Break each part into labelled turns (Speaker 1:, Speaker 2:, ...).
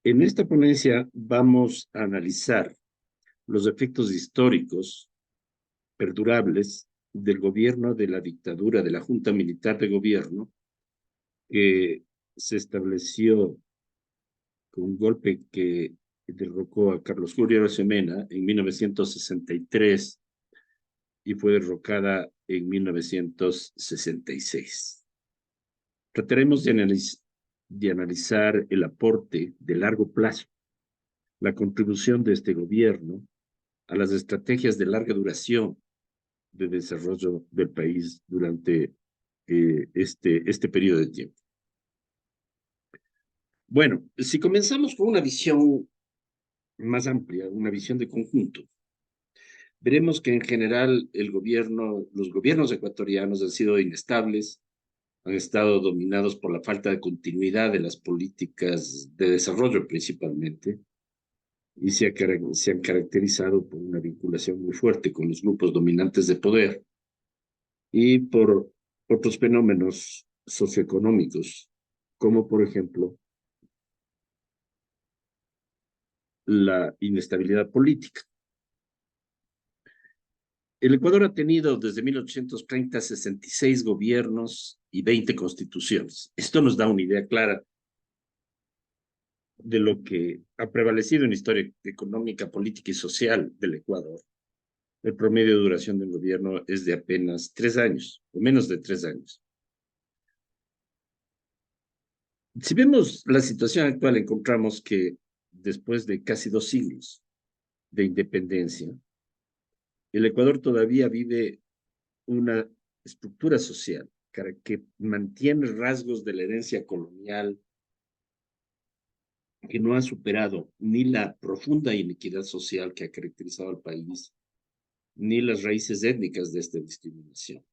Speaker 1: En esta ponencia vamos a analizar los efectos históricos perdurables del gobierno de la dictadura de la Junta Militar de Gobierno que se estableció con un golpe que derrocó a Carlos Julio Arosemena en 1963 y fue derrocada en 1966. Trataremos de analizar el aporte de largo plazo, la contribución de este gobierno a las estrategias de larga duración de desarrollo del país durante este periodo de tiempo. Bueno, si comenzamos con una visión más amplia, una visión de conjunto, veremos que en general los gobiernos ecuatorianos han sido inestables, han estado dominados por la falta de continuidad de las políticas de desarrollo principalmente, y se han caracterizado por una vinculación muy fuerte con los grupos dominantes de poder y por otros fenómenos socioeconómicos, como por ejemplo la inestabilidad política. El Ecuador ha tenido desde 1830 66 gobiernos y 20 constituciones. Esto nos da una idea clara de lo que ha prevalecido en la historia económica, política y social del Ecuador. El promedio de duración del gobierno es de apenas 3 años, o menos de 3 años. Si vemos la situación actual, encontramos que después de casi 2 siglos de independencia, el Ecuador todavía vive una estructura social que mantiene rasgos de la herencia colonial, que no ha superado ni la profunda inequidad social que ha caracterizado al país, ni las raíces étnicas de esta discriminación.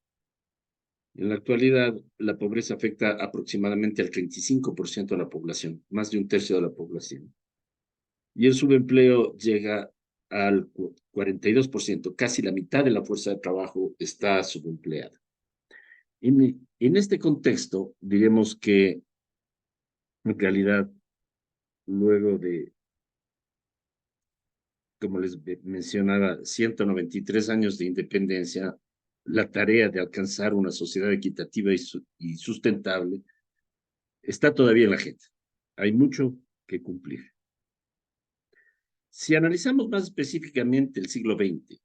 Speaker 1: En la actualidad, la pobreza afecta aproximadamente al 35% de la población, más de un tercio de la población. Y el subempleo llega al 42%, casi la mitad de la fuerza de trabajo está subempleada. En este contexto, diremos que en realidad, luego de, como les mencionaba, 193 años de independencia, la tarea de alcanzar una sociedad equitativa y sustentable está todavía en la agenda. Hay mucho que cumplir. Si analizamos más específicamente el siglo XX,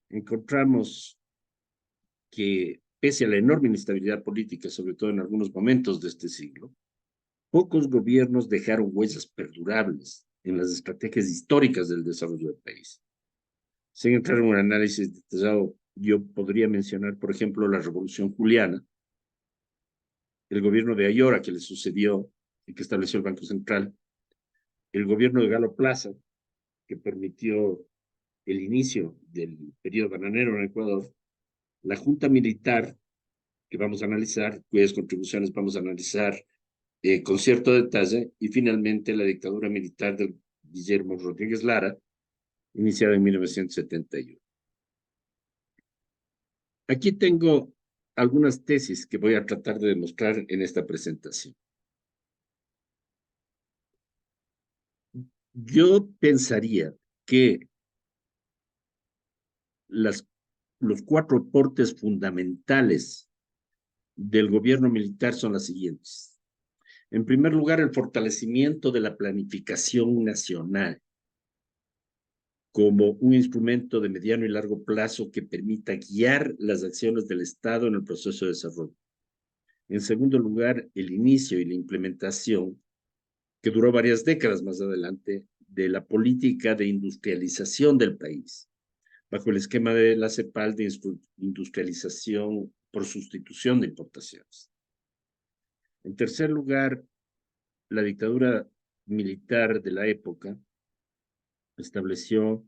Speaker 1: encontramos que, pese a la enorme inestabilidad política, sobre todo en algunos momentos de este siglo, pocos gobiernos dejaron huellas perdurables en las estrategias históricas del desarrollo del país. Sin entrar en un análisis detallado, yo podría mencionar, por ejemplo, la Revolución Juliana, el gobierno de Ayora que le sucedió y que estableció el Banco Central, el gobierno de Galo Plaza, que permitió el inicio del periodo bananero en Ecuador, la Junta Militar, que vamos a analizar, cuyas contribuciones vamos a analizar con cierto detalle, y finalmente la dictadura militar de Guillermo Rodríguez Lara, iniciada en 1971. Aquí tengo algunas tesis que voy a tratar de demostrar en esta presentación. Yo pensaría que los 4 aportes fundamentales del gobierno militar son las siguientes. En primer lugar, el fortalecimiento de la planificación nacional como un instrumento de mediano y largo plazo que permita guiar las acciones del Estado en el proceso de desarrollo. En segundo lugar, el inicio y la implementación, que duró varias décadas más adelante, de la política de industrialización del país, bajo el esquema de la CEPAL de industrialización por sustitución de importaciones. En tercer lugar, la dictadura militar de la época estableció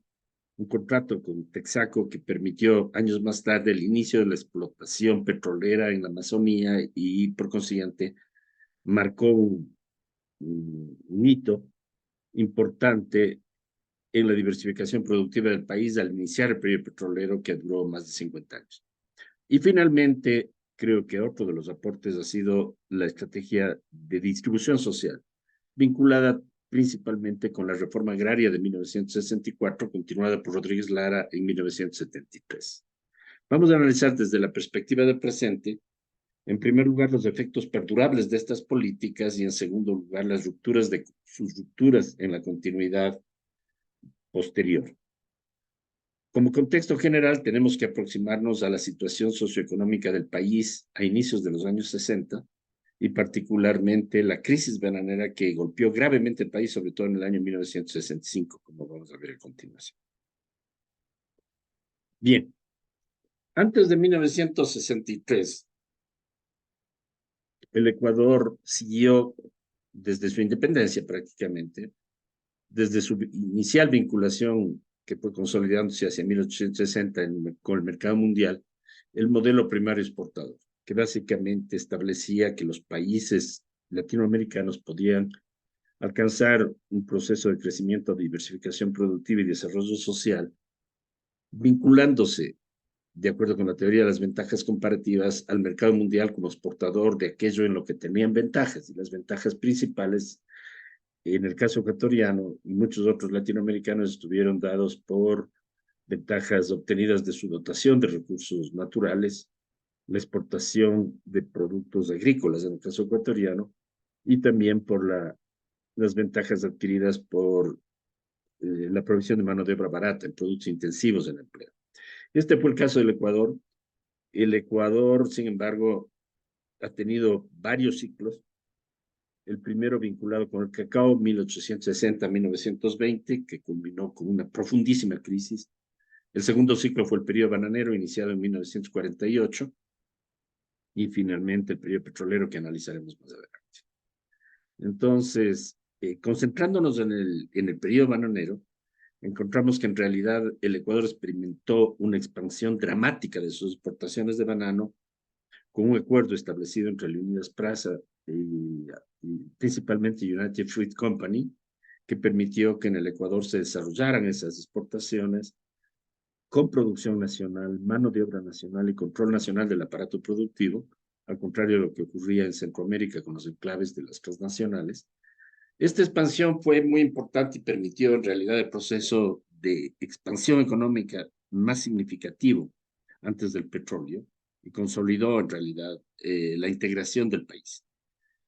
Speaker 1: un contrato con Texaco que permitió años más tarde el inicio de la explotación petrolera en la Amazonía y por consiguiente marcó un hito importante en la diversificación productiva del país al iniciar el periodo petrolero que duró más de 50 años. Y finalmente, creo que otro de los aportes ha sido la estrategia de distribución social, vinculada principalmente con la reforma agraria de 1964, continuada por Rodríguez Lara en 1973. Vamos a analizar desde la perspectiva del presente, en primer lugar, los efectos perdurables de estas políticas y, en segundo lugar, sus rupturas en la continuidad posterior. Como contexto general, tenemos que aproximarnos a la situación socioeconómica del país a inicios de los años 60 y particularmente la crisis bananera que golpeó gravemente el país, sobre todo en el año 1965, como vamos a ver a continuación. Bien, antes de 1963, el Ecuador siguió desde su independencia prácticamente, desde su inicial vinculación que fue consolidándose hacia 1860 con el mercado mundial, el modelo primario exportador, que básicamente establecía que los países latinoamericanos podían alcanzar un proceso de crecimiento, diversificación productiva y desarrollo social, vinculándose, de acuerdo con la teoría de las ventajas comparativas, al mercado mundial como exportador de aquello en lo que tenían ventajas, y las ventajas principales en el caso ecuatoriano y muchos otros latinoamericanos estuvieron dados por ventajas obtenidas de su dotación de recursos naturales, la exportación de productos agrícolas en el caso ecuatoriano, y también por las ventajas adquiridas por la provisión de mano de obra barata en productos intensivos en empleo. Este fue el caso del Ecuador. El Ecuador, sin embargo, ha tenido varios ciclos. El primero vinculado con el cacao, 1860-1920, que culminó con una profundísima crisis. El segundo ciclo fue el periodo bananero, iniciado en 1948, y finalmente el periodo petrolero, que analizaremos más adelante. Entonces, concentrándonos en el periodo bananero, encontramos que en realidad el Ecuador experimentó una expansión dramática de sus exportaciones de banano, con un acuerdo establecido entre Leonidas Praza y principalmente United Fruit Company, que permitió que en el Ecuador se desarrollaran esas exportaciones con producción nacional, mano de obra nacional y control nacional del aparato productivo, al contrario de lo que ocurría en Centroamérica con los enclaves de las transnacionales. Esta expansión fue muy importante y permitió en realidad el proceso de expansión económica más significativo antes del petróleo y consolidó en realidad la integración del país.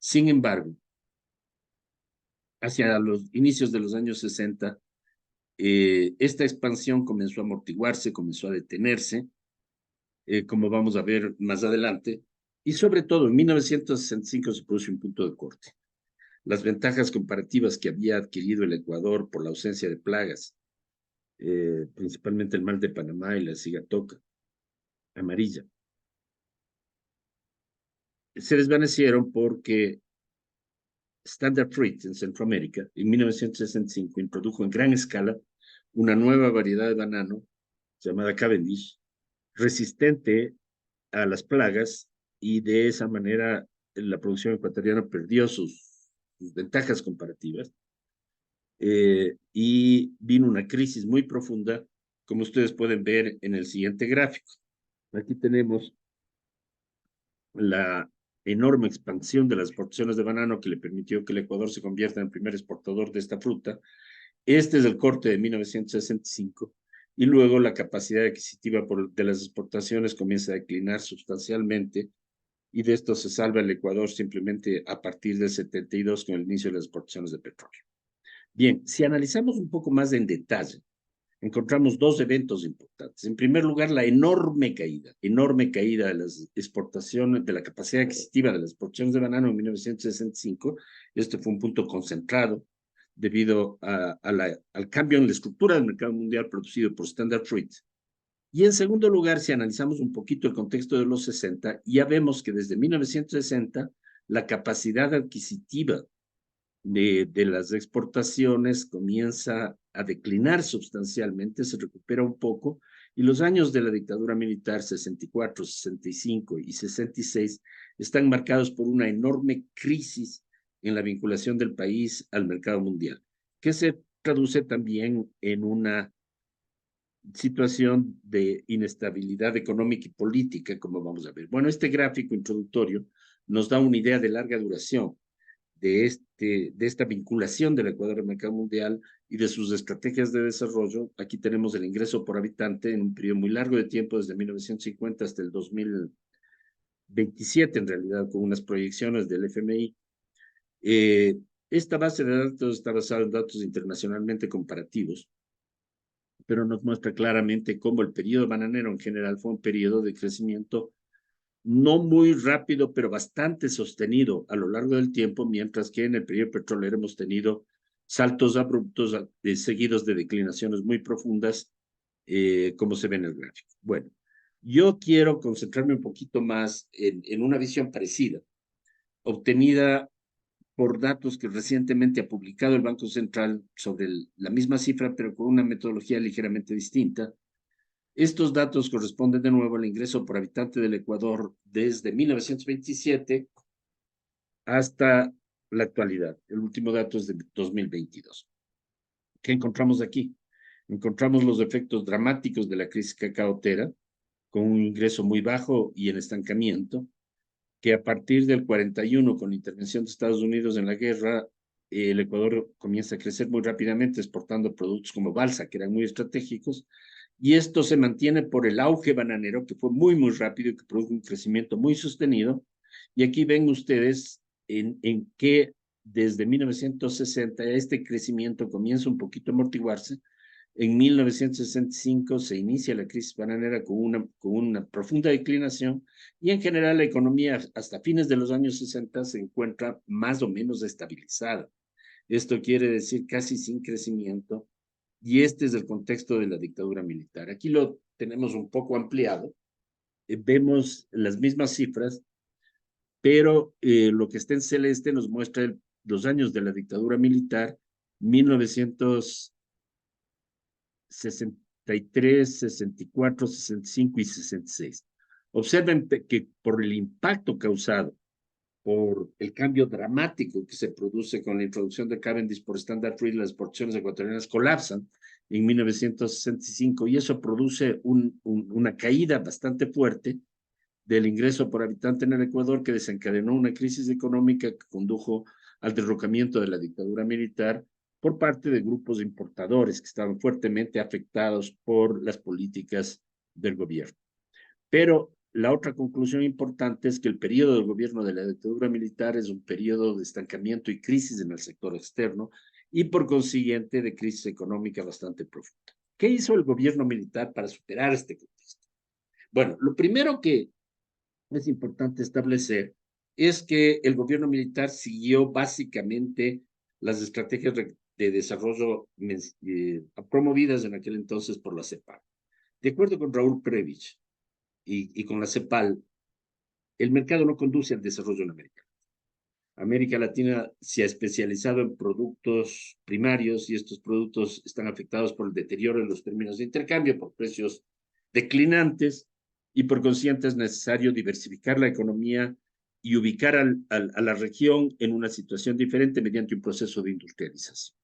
Speaker 1: Sin embargo, hacia los inicios de los años 60, esta expansión comenzó a amortiguarse, comenzó a detenerse, como vamos a ver más adelante, y sobre todo en 1965 se produjo un punto de corte. Las ventajas comparativas que había adquirido el Ecuador por la ausencia de plagas, principalmente el mal de Panamá y la cigatoca amarilla, se desvanecieron porque Standard Fruit en Centroamérica en 1965 introdujo en gran escala una nueva variedad de banano llamada Cavendish, resistente a las plagas, y de esa manera la producción ecuatoriana perdió sus ventajas comparativas y vino una crisis muy profunda, como ustedes pueden ver en el siguiente gráfico. Aquí tenemos la enorme expansión de las exportaciones de banano que le permitió que el Ecuador se convierta en el primer exportador de esta fruta. Este es el corte de 1965, y luego la capacidad adquisitiva de las exportaciones comienza a declinar sustancialmente, y de esto se salva el Ecuador simplemente a partir del 72 con el inicio de las exportaciones de petróleo. Bien, si analizamos un poco más en detalle, encontramos dos eventos importantes. En primer lugar, la enorme caída de las exportaciones, de la capacidad adquisitiva de las exportaciones de banano en 1965. Este fue un punto concentrado debido al cambio en la estructura del mercado mundial producido por Standard Fruit. Y en segundo lugar, si analizamos un poquito el contexto de los 60, ya vemos que desde 1960 la capacidad adquisitiva de las exportaciones comienza a declinar sustancialmente, se recupera un poco, y los años de la dictadura militar, 64, 65 y 66, están marcados por una enorme crisis en la vinculación del país al mercado mundial, que se traduce también en una situación de inestabilidad económica y política, como vamos a ver. Bueno, este gráfico introductorio nos da una idea de larga duración de esta vinculación del Ecuador al mercado mundial y de sus estrategias de desarrollo, aquí tenemos el ingreso por habitante en un periodo muy largo de tiempo, desde 1950 hasta el 2027, en realidad, con unas proyecciones del FMI. Esta base de datos está basada en datos internacionalmente comparativos, pero nos muestra claramente cómo el periodo bananero en general fue un periodo de crecimiento no muy rápido, pero bastante sostenido a lo largo del tiempo, mientras que en el periodo petrolero hemos tenido saltos abruptos seguidos de declinaciones muy profundas, como se ve en el gráfico. Bueno, yo quiero concentrarme un poquito más en una visión parecida, obtenida por datos que recientemente ha publicado el Banco Central sobre la misma cifra, pero con una metodología ligeramente distinta. Estos datos corresponden de nuevo al ingreso por habitante del Ecuador desde 1927 hasta la actualidad. El último dato es de 2022. ¿Qué encontramos aquí? Encontramos los efectos dramáticos de la crisis cacaotera, con un ingreso muy bajo y en estancamiento, que a partir del 41, con la intervención de Estados Unidos en la guerra, el Ecuador comienza a crecer muy rápidamente, exportando productos como balsa, que eran muy estratégicos, y esto se mantiene por el auge bananero, que fue muy, muy rápido y que produjo un crecimiento muy sostenido. Y aquí ven ustedes en que desde 1960 este crecimiento comienza un poquito a amortiguarse. En 1965 se inicia la crisis bananera con una profunda declinación y en general la economía hasta fines de los años 60 se encuentra más o menos estabilizada. Esto quiere decir casi sin crecimiento, y este es el contexto de la dictadura militar. Aquí lo tenemos un poco ampliado. Vemos las mismas cifras, pero lo que está en celeste nos muestra los años de la dictadura militar, 1963, 64, 65 y 66. Observen que por el impacto causado por el cambio dramático que se produce con la introducción de Cavendish por Standard Oil, las exportaciones ecuatorianas colapsan en 1965 y eso produce una caída bastante fuerte del ingreso por habitante en el Ecuador, que desencadenó una crisis económica que condujo al derrocamiento de la dictadura militar por parte de grupos importadores que estaban fuertemente afectados por las políticas del gobierno. Pero la otra conclusión importante es que el periodo del gobierno de la dictadura militar es un periodo de estancamiento y crisis en el sector externo y por consiguiente de crisis económica bastante profunda. ¿Qué hizo el gobierno militar para superar este contexto? Bueno, lo primero que es importante establecer es que el gobierno militar siguió básicamente las estrategias de desarrollo promovidas en aquel entonces por la CEPAL. De acuerdo con Raúl Previch y con la CEPAL, el mercado no conduce al desarrollo en América. América Latina se ha especializado en productos primarios y estos productos están afectados por el deterioro en los términos de intercambio, por precios declinantes, y por consiguiente es necesario diversificar la economía y ubicar a la región en una situación diferente mediante un proceso de industrialización.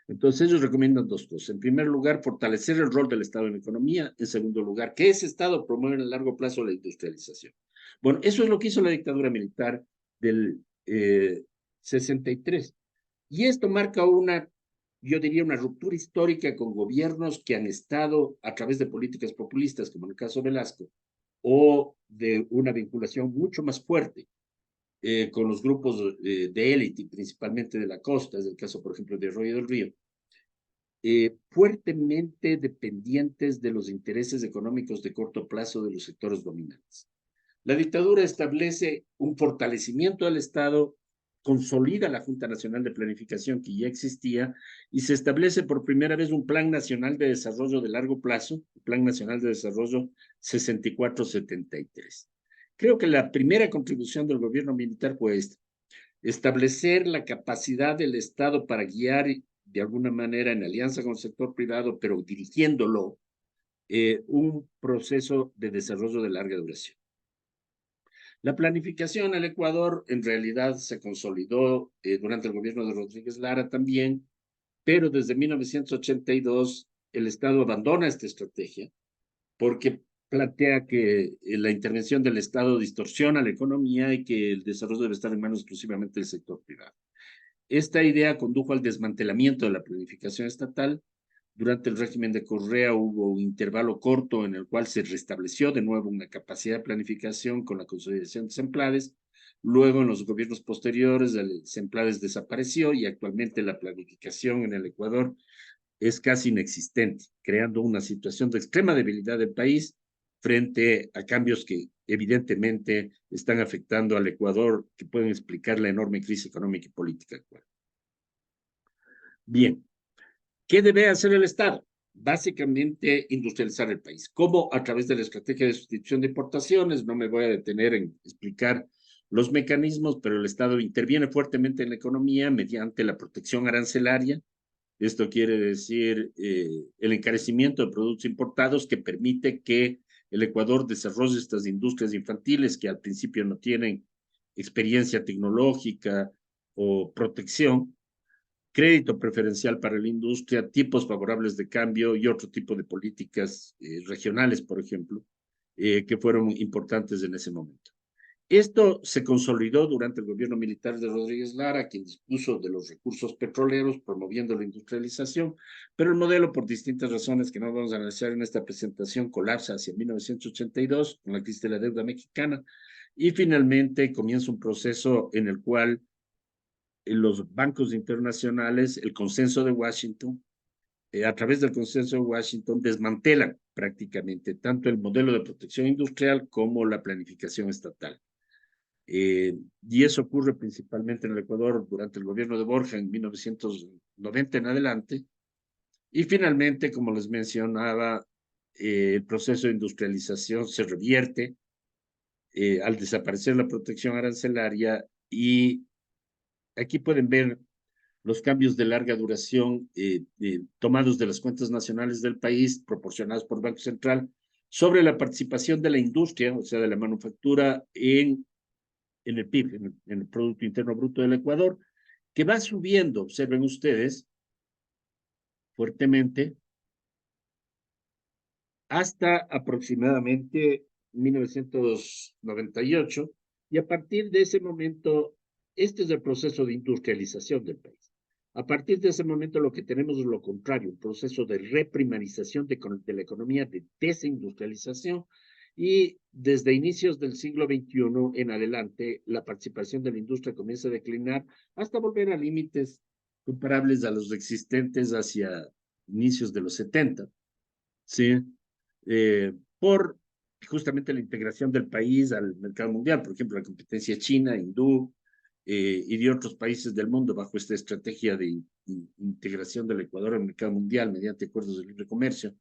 Speaker 1: Entonces ellos recomiendan dos cosas. En primer lugar, fortalecer el rol del Estado en la economía. En segundo lugar, que ese Estado promueva a largo plazo la industrialización. Bueno, eso es lo que hizo la dictadura militar del 63. Y esto marca yo diría, una ruptura histórica con gobiernos que han estado a través de políticas populistas, como en el caso de Velasco, o de una vinculación mucho más fuerte con los grupos de élite, principalmente de la costa, es el caso, por ejemplo, de Arroyo del Río, fuertemente dependientes de los intereses económicos de corto plazo de los sectores dominantes. La dictadura establece un fortalecimiento del Estado, consolida la Junta Nacional de Planificación que ya existía y se establece por primera vez un Plan Nacional de Desarrollo de Largo Plazo, el Plan Nacional de Desarrollo 64-73. Creo que la primera contribución del gobierno militar fue esta: establecer la capacidad del Estado para guiar de alguna manera en alianza con el sector privado, pero dirigiéndolo, un proceso de desarrollo de larga duración. La planificación en el Ecuador en realidad se consolidó durante el gobierno de Rodríguez Lara también, pero desde 1982 el Estado abandona esta estrategia porque plantea que la intervención del Estado distorsiona la economía y que el desarrollo debe estar en manos exclusivamente del sector privado. Esta idea condujo al desmantelamiento de la planificación estatal. Durante el régimen de Correa hubo un intervalo corto en el cual se restableció de nuevo una capacidad de planificación con la consolidación de Semplades. Luego, en los gobiernos posteriores, el Semplades desapareció y actualmente la planificación en el Ecuador es casi inexistente, creando una situación de extrema debilidad del país frente a cambios que evidentemente están afectando al Ecuador, que pueden explicar la enorme crisis económica y política actual. Bien, ¿qué debe hacer el Estado? Básicamente industrializar el país. ¿Cómo? A través de la estrategia de sustitución de importaciones. No me voy a detener en explicar los mecanismos, pero el Estado interviene fuertemente en la economía mediante la protección arancelaria. Esto quiere decir el encarecimiento de productos importados que permite que el Ecuador desarrolle estas industrias infantiles que al principio no tienen experiencia tecnológica o protección, crédito preferencial para la industria, tipos favorables de cambio y otro tipo de políticas regionales, por ejemplo, que fueron importantes en ese momento. Esto se consolidó durante el gobierno militar de Rodríguez Lara, quien dispuso de los recursos petroleros, promoviendo la industrialización, pero el modelo, por distintas razones que no vamos a analizar en esta presentación, colapsa hacia 1982 con la crisis de la deuda mexicana y finalmente comienza un proceso en el cual los bancos internacionales, el consenso de Washington, a través del consenso de Washington, desmantelan prácticamente tanto el modelo de protección industrial como la planificación estatal. Y eso ocurre principalmente en el Ecuador durante el gobierno de Borja en 1990 en adelante. Y finalmente, como les mencionaba, el proceso de industrialización se revierte al desaparecer la protección arancelaria y aquí pueden ver los cambios de larga duración tomados de las cuentas nacionales del país, proporcionados por el Banco Central, sobre la participación de la industria, o sea, de la manufactura en el PIB, en el Producto Interno Bruto del Ecuador, que va subiendo, observen ustedes, fuertemente, hasta aproximadamente 1998, y a partir de ese momento, este es el proceso de industrialización del país. A partir de ese momento lo que tenemos es lo contrario, un proceso de reprimarización de la economía, de desindustrialización, y desde inicios del siglo XXI en adelante, la participación de la industria comienza a declinar hasta volver a límites comparables a los existentes hacia inicios de los 70, ¿sí? Por justamente la integración del país al mercado mundial, por ejemplo, la competencia china, hindú y de otros países del mundo bajo esta estrategia de integración del Ecuador al mercado mundial mediante acuerdos de libre comercio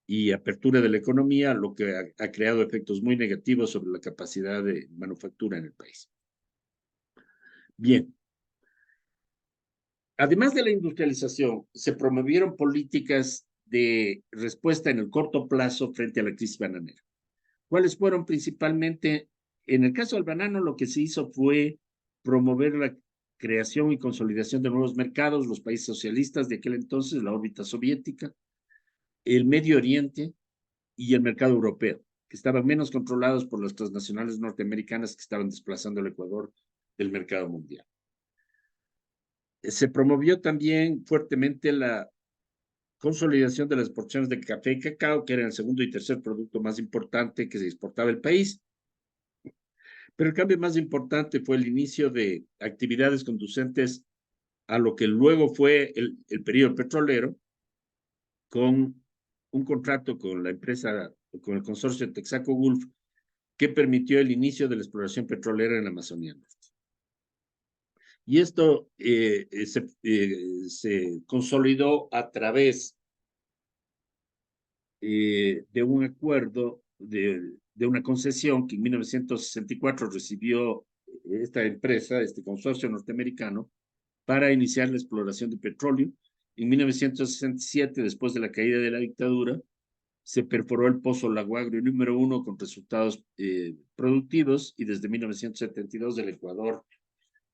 Speaker 1: y apertura de la economía, lo que ha creado efectos muy negativos sobre la capacidad de manufactura en el país. Bien. Además de la industrialización, se promovieron políticas de respuesta en el corto plazo frente a la crisis bananera. ¿Cuáles fueron principalmente? En el caso del banano, lo que se hizo fue promover la creación y consolidación de nuevos mercados, los países socialistas de aquel entonces, la órbita soviética, el Medio Oriente y el mercado europeo, que estaban menos controlados por las transnacionales norteamericanas que estaban desplazando al Ecuador del mercado mundial. Se promovió también fuertemente la consolidación de las exportaciones de café y cacao, que era el segundo y tercer producto más importante que se exportaba el país. Pero el cambio más importante fue el inicio de actividades conducentes a lo que luego fue el periodo petrolero, con un contrato con la empresa, con el consorcio Texaco Gulf, que permitió el inicio de la exploración petrolera en la Amazonía Norte. Y esto se consolidó a través de un acuerdo, de una concesión que en 1964 recibió esta empresa, este consorcio norteamericano, para iniciar la exploración de petróleo. En 1967, después de la caída de la dictadura, se perforó el pozo Lago Agrio número 1 con resultados productivos y desde 1972 el Ecuador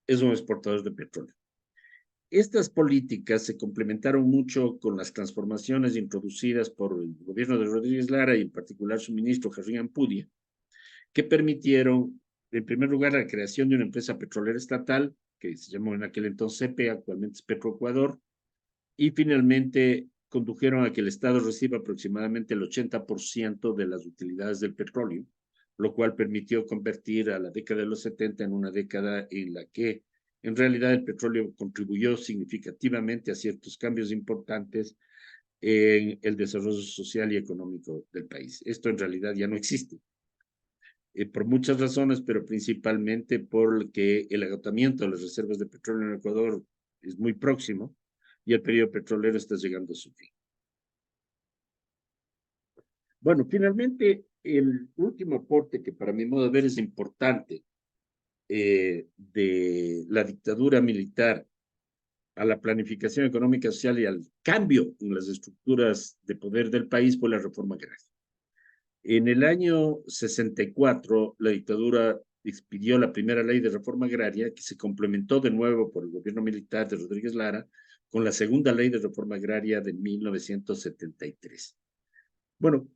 Speaker 1: es un exportador de petróleo. Estas políticas se complementaron mucho con las transformaciones introducidas por el gobierno de Rodríguez Lara y en particular su ministro Jarrín Ampudia, que permitieron, en primer lugar, la creación de una empresa petrolera estatal, que se llamó en aquel entonces CEPE, actualmente es Petroecuador, y finalmente condujeron a que el Estado reciba aproximadamente el 80% de las utilidades del petróleo, lo cual permitió convertir a la década de los 70 en una década en la que en realidad el petróleo contribuyó significativamente a ciertos cambios importantes en el desarrollo social y económico del país. Esto en realidad ya no existe, por muchas razones, pero principalmente porque el agotamiento de las reservas de petróleo en Ecuador es muy próximo y el periodo petrolero está llegando a su fin. Bueno, finalmente, el último aporte que para mi modo de ver es importante de la dictadura militar a la planificación económica, social y al cambio en las estructuras de poder del país fue la reforma agraria. En el año 64, la dictadura expidió la primera ley de reforma agraria, que se complementó de nuevo por el gobierno militar de Rodríguez Lara, con la segunda ley de reforma agraria de 1973. Bueno,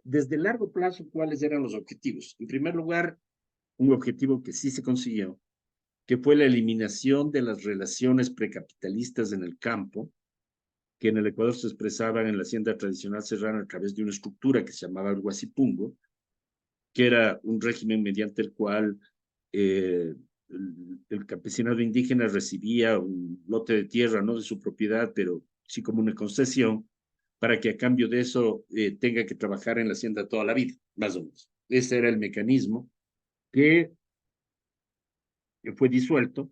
Speaker 1: desde largo plazo, ¿cuáles eran los objetivos? En primer lugar, un objetivo que sí se consiguió, que fue la eliminación de las relaciones precapitalistas en el campo, que en el Ecuador se expresaban en la hacienda tradicional serrana a través de una estructura que se llamaba el Huasipungo, que era un régimen mediante el cual el campesinado indígena recibía un lote de tierra, no de su propiedad, pero sí como una concesión, para que a cambio de eso tenga que trabajar en la hacienda toda la vida, más o menos. Ese era el mecanismo que fue disuelto.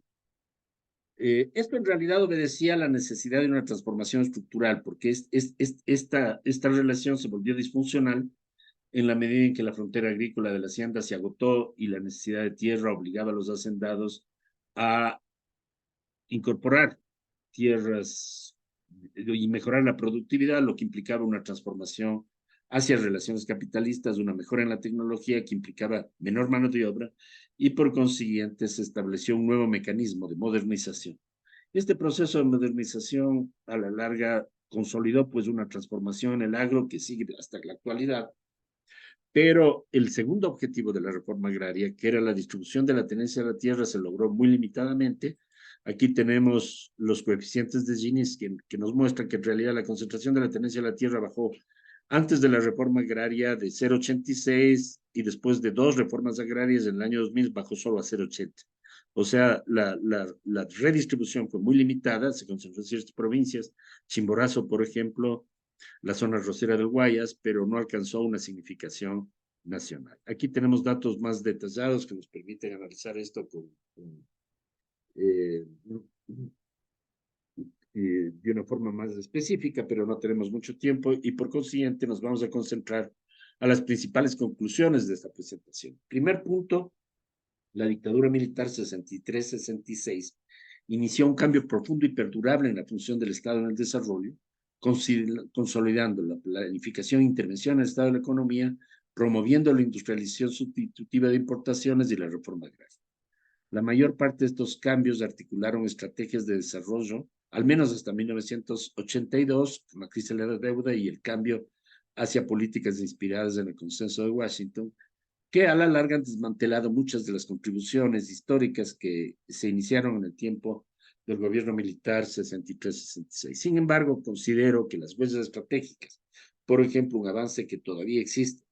Speaker 1: Esto en realidad obedecía a la necesidad de una transformación estructural, porque esta relación se volvió disfuncional en la medida en que la frontera agrícola de la hacienda se agotó y la necesidad de tierra obligaba a los hacendados a incorporar tierras y mejorar la productividad, lo que implicaba una transformación hacia relaciones capitalistas, una mejora en la tecnología que implicaba menor mano de obra y por consiguiente se estableció un nuevo mecanismo de modernización. Este proceso de modernización a la larga consolidó pues una transformación en el agro que sigue hasta la actualidad. Pero el segundo objetivo de la reforma agraria, que era la distribución de la tenencia de la tierra, se logró muy limitadamente. Aquí tenemos los coeficientes de Gini que nos muestran que en realidad la concentración de la tenencia de la tierra bajó antes de la reforma agraria de 0,86 y después de dos reformas agrarias en el año 2000 bajó solo a 0,80. O sea, la redistribución fue muy limitada, se concentró en ciertas provincias. Chimborazo, por ejemplo, la zona rosera del Guayas, pero no alcanzó una significación nacional. Aquí tenemos datos más detallados que nos permiten analizar esto eh, de una forma más específica, pero no tenemos mucho tiempo y por consiguiente nos vamos a concentrar a las principales conclusiones de esta presentación. Primer punto, la dictadura militar 63-66 inició un cambio profundo y perdurable en la función del Estado en el desarrollo, consolidando la planificación e intervención en el Estado de la economía, promoviendo la industrialización sustitutiva de importaciones y la reforma agraria. La mayor parte de estos cambios articularon estrategias de desarrollo, al menos hasta 1982, con la crisis de la deuda y el cambio hacia políticas inspiradas en el consenso de Washington, que a la larga han desmantelado muchas de las contribuciones históricas que se iniciaron en el tiempo del gobierno militar 63-66. Sin embargo, considero que las huellas estratégicas, por ejemplo, un avance que todavía existe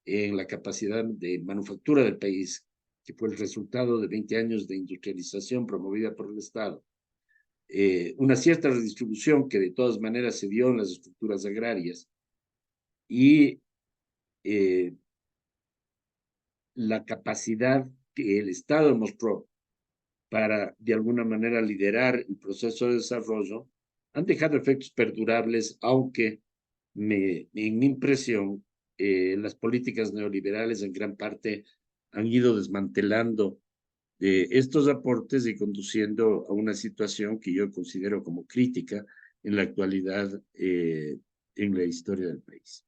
Speaker 1: en la capacidad de manufactura del país, que fue el resultado de 20 años de industrialización promovida por el Estado, una cierta redistribución que de todas maneras se dio en las estructuras agrarias y la capacidad que el Estado mostró para, de alguna manera, liderar el proceso de desarrollo, han dejado efectos perdurables, aunque en mi impresión, las políticas neoliberales en gran parte han ido desmantelando estos aportes y conduciendo a una situación que yo considero como crítica en la actualidad en la historia del país.